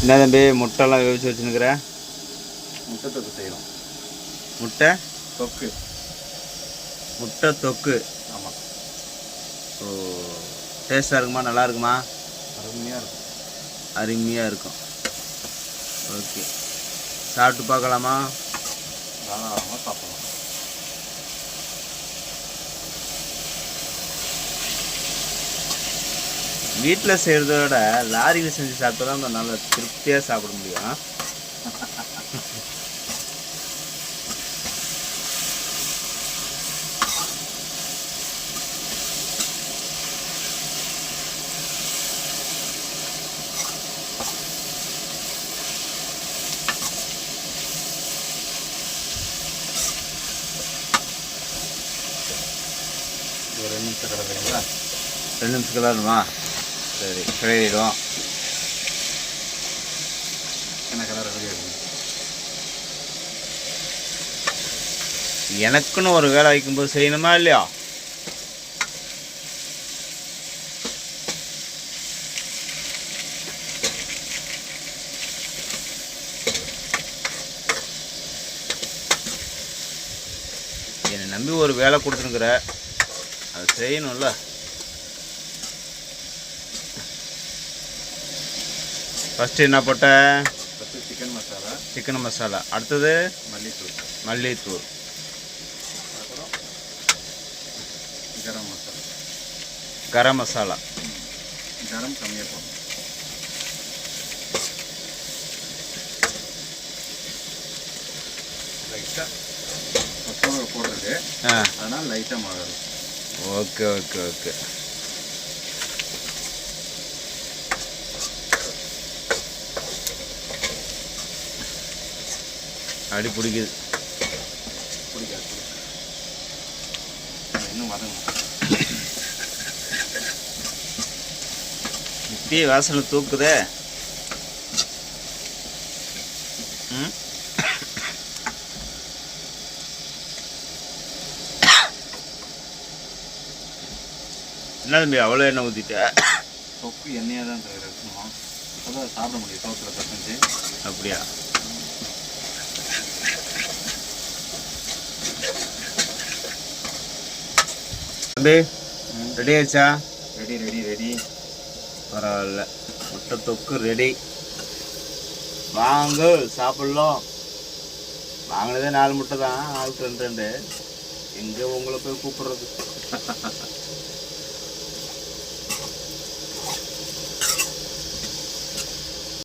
என்ன தம்பி முட்டைலாம் வேவிச்சு வச்சுன்னுக்குற? முட்டை தொக்கு செய்யணும். முட்டை தொக்கு. முட்டை தொக்கு. ஆமாம். ஓ, டேஸ்ட்டாக இருக்குமா? நல்லா இருக்குமா? அருமையாக இருக்கும். அருமையாக இருக்கும். ஓகே, சாப்பிட்டு பார்க்கலாமா? தாராளமாக சாப்பிடலாம். வீட்டில் செய்கிறத விட லாரியில் செஞ்சு சாப்பிட்டா தான் நல்லா திருப்தியாக சாப்பிட முடியும். ஒரு 2 நிமிஷம் கிடக்குறீங்களா? 2 நிமிஷம் கிளறுமா? சரி, கிளறிடுவோம். என்ன கலர் ரெடி ஆகும்? எனக்குன்னு ஒரு வேலை வைக்கும்போது செய்யணுமா இல்லையா? என்னை நம்பி ஒரு வேலை கொடுத்துருக்குற, அதை செய்யணும்ல. ஃபஸ்ட்டு என்ன போட்ட? First chicken masala. Chicken masala. அடுத்தது மல்லித்தூள். மல்லித்தூள். அப்புறம் கரம் மசாலா. கரம் மசாலா. கரம் கம்மியாக போடணும். லைட்டாக மசாலா போடுறது, அதனால் லைட்டாக மிளகா. Okay okay okay. அடி பிடிக்குது. பிடிக்காது, இன்னும் வதங்கணும். இப்பயே வாசனை தூக்குதே. ம், என்ன தம்பி அவ்வளோ எண்ணெய் ஊற்றிட்ட? தொக்கு எண்ணெயாக தான் இருக்கணும், அப்போ தான் சாப்பிட முடியும் சோத்தில் பசஞ்சு. அப்படியா? தம்பி ரெடி ஆயிடுச்சா? Ready ready ready. பரவாயில்ல, முட்டை தொக்கு ரெடி. வாங்க சாப்பிட்லாம். வாங்கினதே 4 முட்டை தான், ஆளுக்கு 2 2. எங்கே உங்களை போய் கூப்பிட்றது?